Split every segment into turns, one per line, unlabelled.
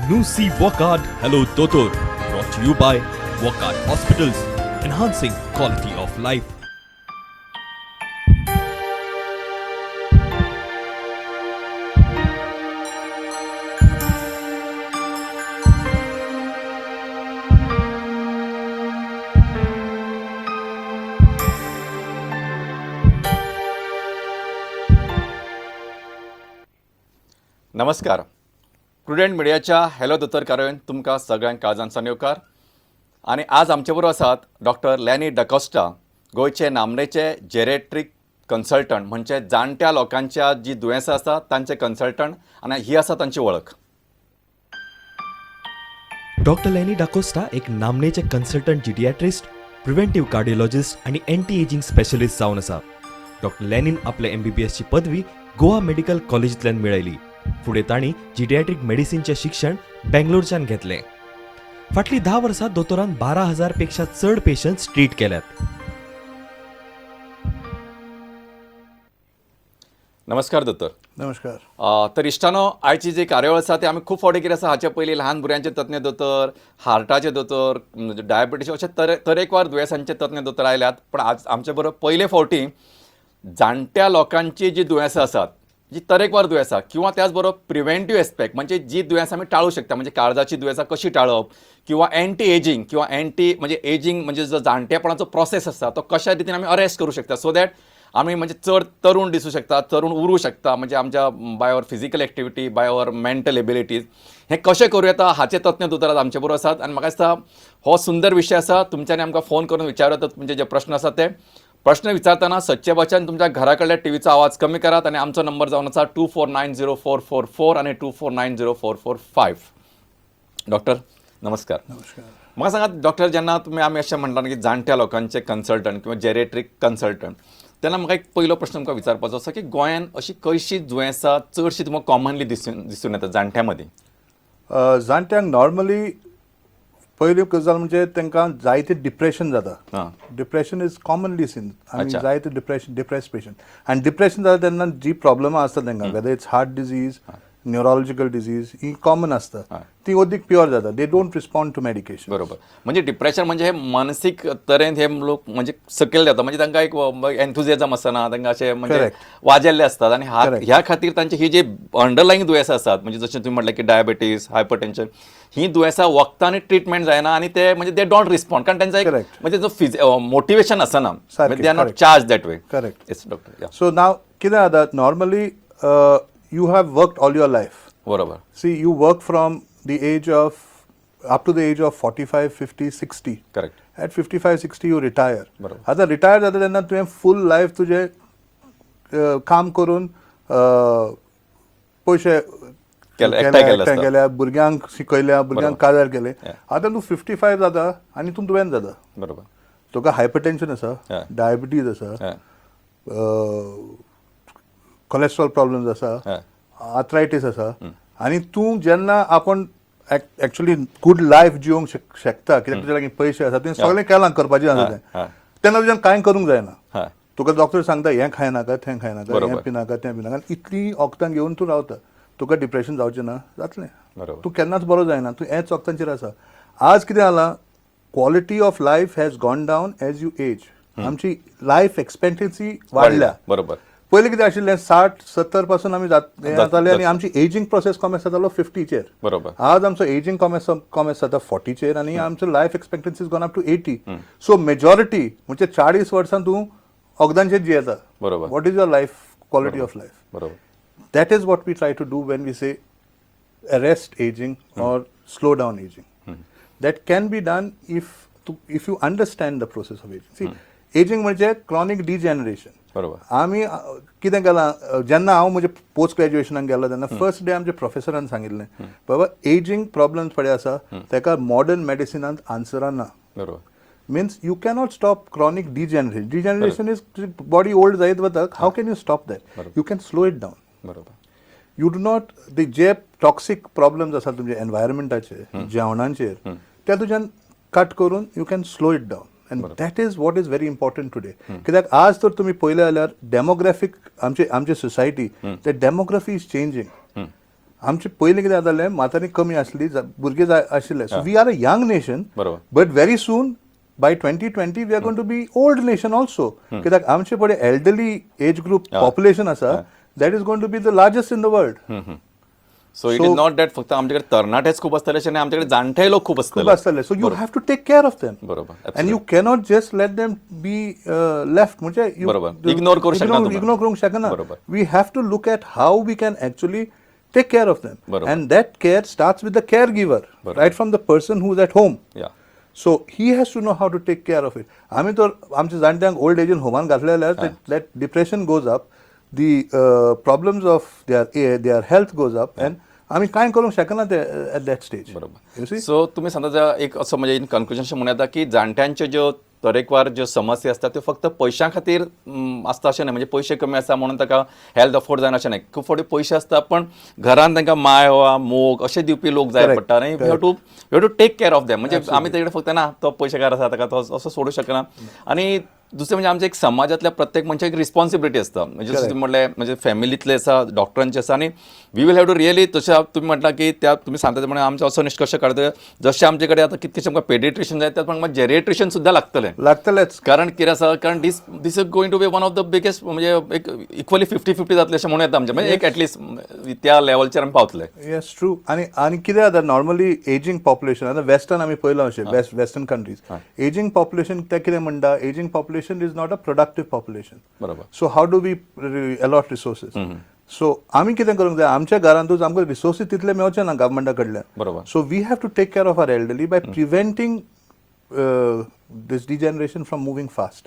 Nusi Wakad Hello Dotor, brought to you by Wakad Hospitals, enhancing quality of life.
नमस्कार. Prudent मिडियाच्या hello दोतोर कार्यावळीन तुमकां सगळ्यांक काळजांचो येवकार. आनी आज आमचे बरोबर आसात डॉक्टर लॅनी डकोस्टा, गोंयचे नामनेचे जेरेट्रीक कन्सल्टंट, म्हणजे जाणट्या लोकांच्या जी दुयेंसां आसात तांचे कन्सल्टंट, आनी ही आसा तांची वळख.
डॉक्टर लॅनी डाकोस्टा एक नामनेचे कन्सल्टंट जिडियाट्रिस्ट, प्रिव्हेंटिव्ह कार्डिओलॉजिस्ट आणि एंटी एजिंग स्पेशलिस्ट जावन आसा. डॉक्टर लॅनीन आपले MBBS ची पदवी गोवा मेडिकल कॉलेजींतल्यान मेळयली. फुडें तांणी जिडियाट्रिक मेडिसिनचें शिक्षण बेंगलोरच्यान घेतलें. फाटलीं 10 वर्सां दोतोरान 12,000 पेक्षा चड पेशंट्स ट्रीट केल्यात.
नमस्कार दोतोर.
नमस्कार.
तर इश्टानो, आयची जी कार्यावळ आसा ती आमी खूब फावटी कितें आसा, हाचे पयलीं ल्हान भुरग्यांचे तज्ञ दोतोर, हार्टाचे दोतोर, डायबिटीस अशे तरेकवार दुयेंसांचे तज्ञ दोतोर आयल्यात. पण आज आमचे बरोबर पयले फावटी जाणट्या लोकांची जी दुयेंसां आसात, जी तरेकवार दुयेंसां किंवा त्याच बरोबर प्रिव्हेंटिव्ह एस्पेक्ट, म्हणजे जी दुयेंसां आमी टाळू शकता, म्हणजे काळजाची दुयेंसां कशी टाळप, किंवा एंटी एजिंग किंवा म्हणजे एजिंग म्हणजे जो जाणटेपणाचो प्रोसेस आसा तो कशा रितीन आमी अरेस्ट करू शकता, सो दॅट आमी म्हणजे चड तरूण दिसूं शकता, तरूण उरूं शकता, म्हणजे आमच्या by our physical activity, by our mental abilities हें कशें करूं येता हाचे तज्ञ दोतोर आमचे बरोबर आसात. आनी म्हाका दिसता हो सुंदर विशय आसा. तुमच्यांनी आमकां फोन करून विचारत म्हणजे जे प्रश्न आसात ते प्रश्न विचारतना सच्चे वचन तुमच्या घरा कडल्या टीव्हीचो आवाज कमी करात. आनी आमचो नंबर जावन आसा 24904444 आनी 24904445. डॉक्टर नमस्कार.
नमस्कार.
म्हाका सांगात डॉक्टर, जेन्ना आमी अशें म्हणटा की जाणट्या लोकांचे कन्सल्टंट किंवा जेरेट्रीक कन्सल्टंट, तेन्ना म्हाका एक पयलो प्रश्न तुमकां विचारपाचो आसा की गोंयांत अशी खंयची दुयेंसां चडशी तुमकां कॉमनली दिसून येता जाणट्यां मदीं?
जाणट्यांक नॉर्मली पयली गजाल म्हणजे तांकां जायते डिप्रेशन जाता. Depression is commonly seen. आमी जायते डिप्रेस पेशंट, आनी डिप्रेशन जाता तेन्ना जी प्रॉब्लमां आसता तांकां, whether it's heart disease, neurological disease, ही कॉमन आसता, ती अदीक प्युअर जाता. They don't respond to medication.
बरोबर. म्हणजे डिप्रेशन म्हणजे हे मानसीक तरेन हे लोक म्हणजे सकयल जाता, म्हणजे तांकां एक एन्थुजियाजम आसना, तांकां अशें म्हणजे वाजेल्ले असतात. आनी ह्या खातीर तांची ही जी अंडरलायंग दुयेंसां आसात, म्हणजे जशें तुमी म्हटलें की डायबिटीस, हायपरटेन्शन, ही दुयेंसां वखदांनी ट्रिटमेंट जायना आनी ते म्हणजे दे डोंट रिस्पॉन्ड, कारण तांचा एक म्हणजे जो मोटिवेशन आसना, they are not charge that way.
Correct.
Yes doctor.
So नाव कितें जाता, normally you have worked all your life.
बरोबर.
See, you work from the age of up to the age of 45, 50, 60.
Correct.
At 55, 60 you retire.
बरोबर.
आता retire जाता तेन्ना तुवें full life तुजें काम करून पयशे एकठांय केल्या, भुरग्यांक शिकयल्या, भुरग्यांक काजार केले. आतां तूं 55 जाता आनी तूं दुयेंत जाता.
बरोबर.
तुका हायपरटेन्शन आसा, डायबिटीज आसा, कोलेस्ट्रॉल प्रॉब्लेम्स आसा, आर्थरायटीस आसा, आनी तूं जेन्ना आपण एक्चुअली गुड लायफ जिवंक शकता, कित्याक तुजे लागीं पयशे आसा, तुवें सगळें केलां करपाचें आसा तें, तेन्ना तुज्यान कांय करूंक जायना. तुका डॉक्टर सांगता हें खाय नाका, तें खाय नाका, हें पिनाका, तें पिनाका, इतली वखदां घेवन तूं रावता. तुका डिप्रेशन जावचें ना, जातलें. तूं केन्नाच बरो जायना, तूं हेच वखदांचेर आसा. आज कितें जालां, quality of life has gone down as you age. आमची लायफ एक्सपेक्टन्सी वाडल्या.
बरोबर.
पयलीं कितें आशिल्लें, 60-70 पासून आमी जाताले आनी आमची एजिंग प्रोसेस कॉमेस जातालो 50चेर.
बरोबर.
आज आमचो एजिंग कॉमेस जाता 40चेर आनी आमचो life expectancy is gone up to 80. So majority म्हणजे 40 वर्सां तूं वखदांचेर जियेता.
बरोबर.
What is your life quality of life?
बरोबर.
That is what we try to do when we say arrest ageing or slow down ageing. That can be done if you understand the process of ageing. See, ageing म्हणजे chronic degeneration.
बरोबर.
आमी कितें केलां, जेन्ना हांव म्हजे post ग्रॅज्युएशनाक गेलो तेन्ना फर्स्ट डे आमच्या प्रोफेसरान सांगिल्लें, बाबा एजिंग प्रॉब्लम्स पळय आसा ताका मॉडर्न मेडिसिनांत आन्सरां ना.
बरोबर.
Means you cannot stop chronic degeneration. Degeneration is body old जायत वता. How can you stop that? You can slow it down.
बरोबर.
यू डू नॉट जे टॉक्सीक प्रॉब्लम्स आसा तुमचे एनवायरमेंटाचे, जेवणाचेर, ते तुज्यान कट करून you can slow it down. And that is what is very important today. कित्याक आज तर तुम्ही पळयलें जाल्यार डेमोग्राफीक आमचे society, the demography is changing. आमचे पयलीं कितें जातालें म्हातारी कमी आसली भुरगे आशिल्ले so we are a young nation
बरोबर.
But very soon by 2020 we are going to be old nation also कित्याक आमचे फुडें एल्डरली एज ग्रुप पॉप्युलेशन आसा that is going to be the largest in the world
so it is not that फक्त आमच्याकडे तरणाटेच खूप असतले अशें नाही, आमच्याकडे जाणटे लोक खूप
खूप
असतले.
आसतले so you have to take care of them
बरोबर,
and you cannot just let them be left म्हणजे
बरोबर. Ignore करू शकना तुम्ही.
इग्नोर करूंक शकना
बरोबर.
We have to look at how we can actually take care of them
बरोबर.
And that care starts with the care giver right from the person who is at home
या
so he has to know how to take care of it आम्ही तर आमच्या जाणट्यांक old एजीन होमान घातलेले that depression goes up the problems of their health goes up and आम्ही काय करूंक शकना ते ॲट दॅट स्टेज
बरोबर. सो तुम्ही सांगता एक असं म्हणजे इन कन्क्लुजन म्हणून येता की जाणट्यांच्यो ज्यो तरेकवार ज्यो समस्या असतात त्यो फक्त पयशां खातीर आसता अशें न्हय, म्हणजे पयशे कमी आसा म्हणून ताका हेल्थ अफोर्ड जायना अशें न्हय. खूब फावटी पयशे आसता पण घरान तांकां माय वा मोग अशे दिवपी लोक जाय पडटा आनी we have to take care of them. म्हणजे आमी तेजे फक्त ना तो पयशेकार आसा ताका तो असो सोडूंक शकना. आणि दुसरें म्हणजे आमच्या एक समाजातल्या प्रत्येक मनशाक एक रिस्पॉन्सिबिलिटी आसता. म्हणजे जसं तुम्ही म्हटलें म्हणजे फॅमिलीतले आसा डॉक्टरांचे आसा आनी we will have to really तशें तुम्ही म्हटलां की त्या तुम्ही सांगता म्हणजे आमचो असो निष्कर्श काढतो जशे आमचे कडेन आतां कितकेशे आमकां पेडिट्रिशन जाय त्याच प्रमाणे जेरिएट्रिशन सुद्दां लागतलेच. कारण कितें आसा कारण this is going to be one of the biggest म्हणजे एक इक्वली 50-50 जातले अशें म्हणून येता आमचे म्हणजे एक एटलीस्ट त्या लेवलचेर आमी पावतले.
Yes true. आणि कितें जाता नॉर्मली एजींग पॉप्युलेशन आतां वेस्टर्न आमी पळयलां अशें वेस्टर्न कंट्रीज एजींग पॉप्युलेशन ते कितें म्हणटा ageing population is not a productive population.
बरोबर.
So how do we allot resources so आमी कितें करूंक जाय आमच्या घरांतूच आमकां रिसोर्सीस तितले मेळचे ना गव्हर्मेंटा कडल्यान.
बरोबर.
So we have to take care of our elderly by preventing this degeneration from moving fast.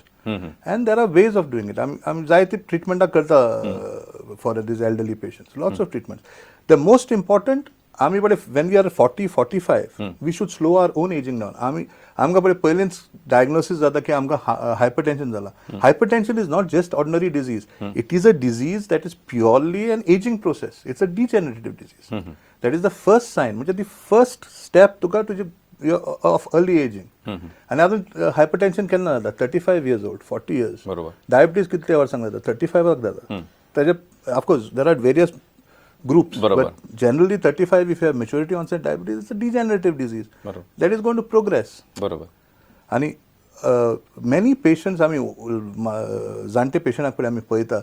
And there are ways of doing it. I'm जायती ट्रीटमेंटा करता for these elderly patients. Lots of treatments. The most important, आमी बडे when we are 40-45, we should slow our own aging down. आमकां बडे पयलींच diagnosis जाता की आमकां hypertension जाला. Hypertension is not just ordinary disease. It is a disease that is purely an aging process. It's a degenerative disease. That is the first sign. म्हणजे the first step तुका तुजी of early aging. आणि अजून hypertension केन्ना जाता 35 years old 40 years.
बरोबर.
Diabetes कितल्या वर्सांक जाता 35 जाता. ताजे of course there are various groups but generally 35 if you have maturity onset diabetes it's a degenerative disease that is going to progress.
बरोबर.
आणि मेनी पेशंट्स आमी जाणटे पेशंटाक पळय आमी पळयता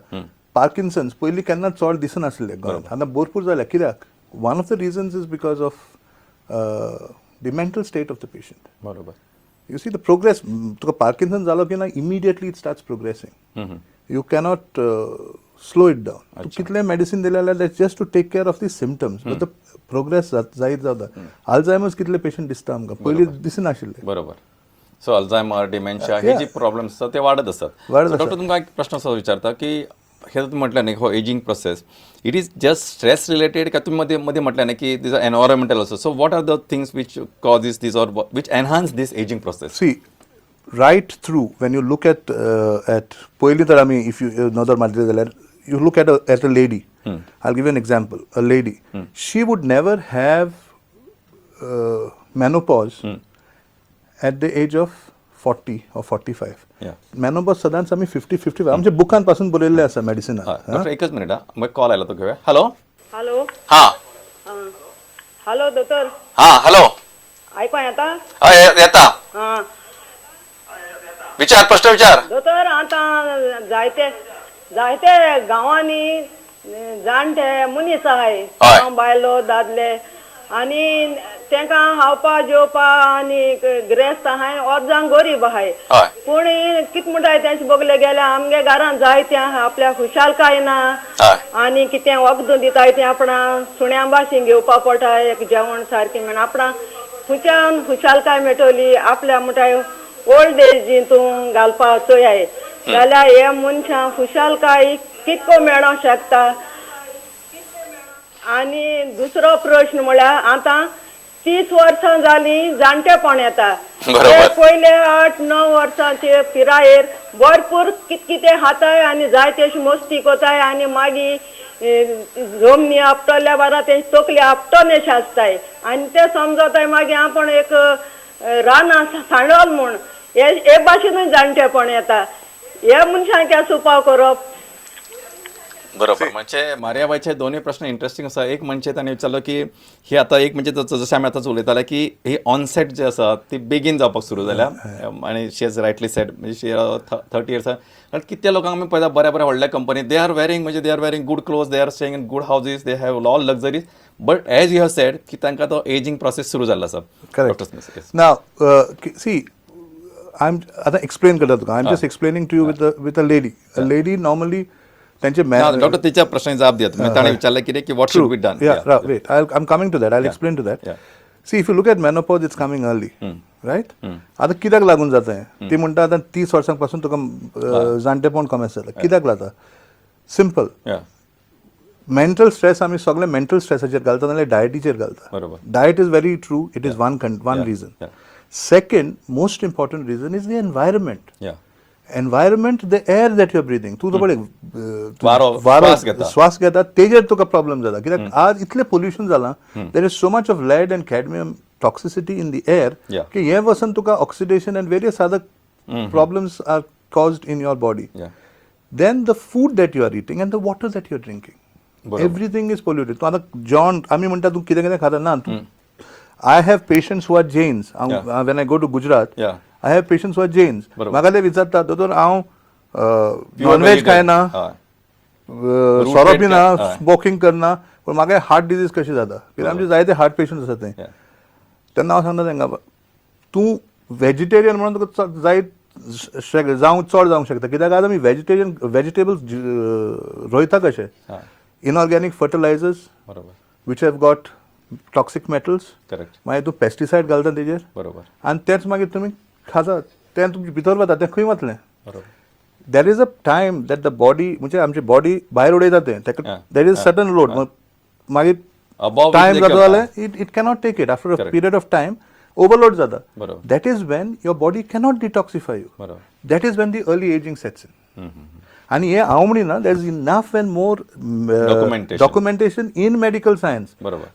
पार्किन्सन्स पयलीं केन्ना चड दिसनासले गोंयांत आतां भरपूर जाल्या. कित्याक one of the reasons is because of the mental state of the patient.
बरोबर.
You see the progress, Tuka Parkinson जालो की ना immediately it starts progressing. You cannot slow it down. तू कितले medicine दिलेले that's just to take care of the symptoms. But the progress जायत जाता. Alzheimer's कितले patient दिसता आमकां पयलीं दिसनाशिल्ले.
बरोबर. सो अल्झायमर डिमेन्शिया हे जे प्रॉब्लेम्स आसतात ते वाडत असतात. डॉक्टर तुमकां एक प्रश्न असो विचारता की हे तुम्ही म्हटलं नाही हो ageing process it is just stress related का तुम्ही मध्ये म्हटलं नाही की this are environmental also so what are the things which causes this or which enhance this ageing process.
See right through when you look at पयलीं तर आमी if you नदर मारले जाल्यार you look at a lady I give an example a lady she would never have menopause at the age of 40 or 45. Menopause सदांच आमी 50-55 आमच्या बुकान पासून बरयल्ले आसा मेडिसिनान.
डॉक्टर एकच मिनिट मग कॉल आयला तो घेऊया. हॅलो
हॅलो
हा
हॅलो दोतोर
हा हॅलो
ऐकू येता
येता
हां
विचार प्रश्न विचार.
दोतोर आतां जायते गांवांनी जाणटे मनीस आहाय बायलो दादले आनी तांकां खावपा जेवपा आनी गिरेस्त आहाय अर्जांक गरीब आहाय पूण कितें म्हणटाय तेंचे बगले गेल्या आमगे घरान जायते आपल्या खुशालकाय ना आनी कितें वखद दिताय तें आपणा सुण्या भाशेन घेवपा पडटाय एक जेवण सारकें म्हणून आपणा खुंयच्यान खुशालकाय मेळटली आपल्या म्हणटाय ओल्ड एजींतूं घालपा चोयाय जाल्यार हे मनशां खुशालकाय कितको मेळोंक शकता. आनी दुसरो प्रश्न म्हळ्यार आतां 30 वर्सां जालीं जाणटेपण येता पयले 8-9 वर्सांचे पिरायेर भरपूर कितें खाताय आनी जायते अशी मस्ती कोताय आनी मागीर जमनी आपटल्या बारा तेंची तकली आपटोनेशे आसताय आनी ते समजताय मागीर आपण एक रानां सांडल म्हूण हे भाशेनूय जाणटेपण येता. हे मनशांक उपाव करप
बरोबर म्हणजे मारियाबाईचे दोन्ही प्रश्न इंटरेस्टिंग आसा. एक म्हणजे ताणें विचारलो की हे आता एक म्हणजे जशें आमी आतां उलयताले की ही ऑनसेट जे आसा ती बेगीन जावपाक सुरू जाल्या आनी शी हॅज रायटली सेड म्हणजे शी 30 इयर्स कारण कितल्या लोकांक आमी पळयता बऱ्या व्हडल्या company they are wearing good clothes, they are staying in good houses, they have all luxuries, but as you have said की तांकां तो एजिंग प्रोसेस सुरू जाल्लो आसा.
Correct. Now, see, I'm explain करता तुका. I'm just explaining to you with a lady. A lady normally त्यांचे
doctor तिच्या प्रश्नांक जाप दियात. ताणें विचारलें कितें की what should be done.
Wait, I'm coming to that. I'll explain to that. See, if you look at menopause, it's coming early, right? आता कित्याक लागून जाता हें? ती म्हणटा आतां 30 वर्सां तुका जाणटेपण कमी जाता. कित्याक जाता? सिंपल. मेंटल स्ट्रेस आमी सगळे मेंटल स्ट्रेसाचेर घालता नाल्यार डायटीचेर घालता.
बरोबर.
Diet is very true. It is one reason. Second, most important reason is the environment. Environment, the air that you are breathing. तू पळय श्वास घेता तेजेर तुका प्रॉब्लेम जाता. कित्याक आज इतलें पोल्युशन जालां, there is so much of lead and cadmium toxicity in the air की हे वचून तुका oxidation and various other problems are caused in your body. Then the food that you are eating and the water that you are drinking, everything is polluted. तूं आतां जेवण आमी म्हणटा तूं कितें कितें खाता ना. I have patients who are Jains. When I go to Gujarat, I have patients who are Jains. म्हाका ते विचारतात दोतोर हांव नॉनवेज खायना, सोरो पिना, स्मोकिंग करना, पूण म्हाका हार्ट डिजीज कशी जाता कित्याक आमचे जायते हार्ट पेशंट्स आसा थंय. तेन्ना हांव सांगता तांकां तूं वेजिटेरियन म्हणून तुका जायत चड जावंक शकता. कित्याक आज आमी वेजिटेबल्स रोयता कशे inorganic fertilisers which have got toxic metals.
Correct.
मागीर तूं पेस्टिसायड घालता तेजेर
बरोबर.
आनी तेच मागीर तुमी खातात. तें तुमचे भितर वता तें खंय वतलें.
बरोबर.
There is a time that the body म्हणजे आमची बॉडी भायर उडयता तें तेका देर इज सर्टन लोड. मागीर टायम जाता जाल्यार it cannot take it. After a period of time overload जाता. That is when your body cannot detoxify you. That is when the early ageing sets in. आणि हे हांव म्हणिना there is enough and more documentation in medical science.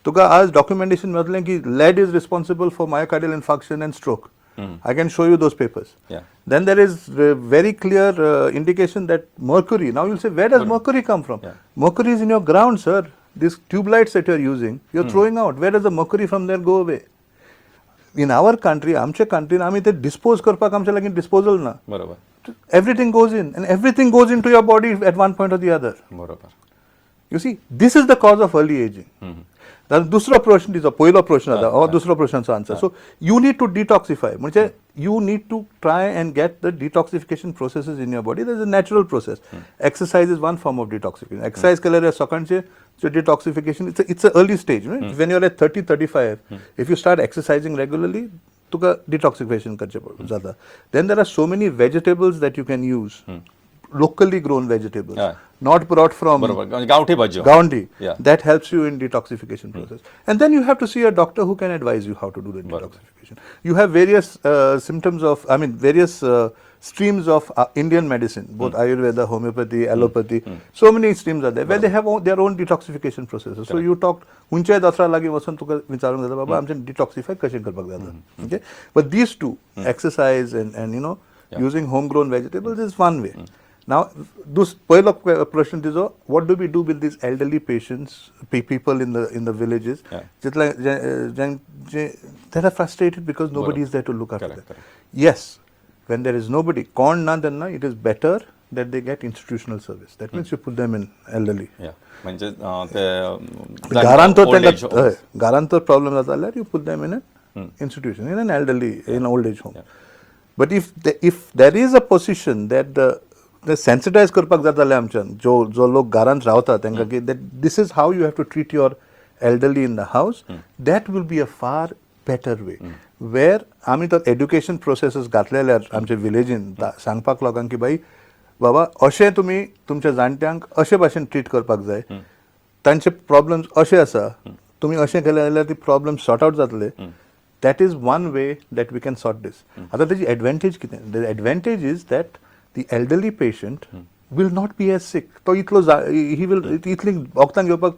तुका आज documentation मेळटलें की lead is responsible for myocardial infarction and stroke. I can show you those papers. Then there is very clear indication that mercury. Now you'll say, where does mercury come from? Mercury is in your ground, sir. These tube lights that you're using, you're throwing out. Where does the mercury from there go away? In our country, आमच्या country, आमी ते dispose करपाक आमच्या लागीं disposal ना.
बरोबर.
Everything goes in, and everything goes into your body at one point or the other.
बरोबर.
You see, this is the cause of early aging. दुसरो प्रश्न तिचो पयलो प्रश्न जाता हो दुसरो प्रश्नाचो answer. So you need to detoxify म्हणजे you need to try and get the detoxification processes in your body. That is a natural process. Exercise is one form of detoxification. Exercise केल्यार सकाळचे detoxification it's a early stage. When your at 30-35 if you start exercising regularly तुका detoxification करचें जाता. Then there are so many vegetables that you can use. Locally grown vegetables, not brought from Gaunti. That helps you in detoxification process. And then you have to see a doctor who can advise you how to do the detoxification. You have various various streams of Indian medicine, both Ayurveda, homeopathy, allopathy. So many streams are there where they have their own detoxification processes. So you talk, hunche dasra lagi vasun tuka vicharung jata baba amche detoxify kashe karpak jata. Okay, but these two, exercise and using homegrown vegetables is one way. Now, this पहिलो प्रश्न तिचो, what do we do with these elderly patients, people in the villages, that are frustrated because nobody is there to look after them. Yes, when there is nobody, कोण ना त्यांना, it is better that they get institutional service. That means you put them in elderly.
म्हणजे
घरांतर problem जाता जाल्यार you put them in an institution, in an elderly, in old age home. But if there is a position that the sensitize करपाक जाता जाल्यार आमच्यान जो लोक घरांत रावता तांकां की this is how you have to treat your elderly in the house, that will be a far better way. Where आमी तो एड्युकेशन प्रोसेसीस घातलेल्यार आमच्या विलेजीन सांगपाक लोकांक की बाई बाबा अशें तुमी तुमच्या जाणट्यांक अशे भाशेन ट्रीट करपाक जाय, तांचे प्रॉब्लेम्स अशे आसा, तुमी अशें केलें जाल्यार ती प्रॉब्लेम सॉर्ट आउट जातले. That is one way that we can sort this. आता त्याची एडवांटेज कितें? The advantage is that the elderly patient will not be as sick. तो इतलो he will इतली वखदां घेवपाक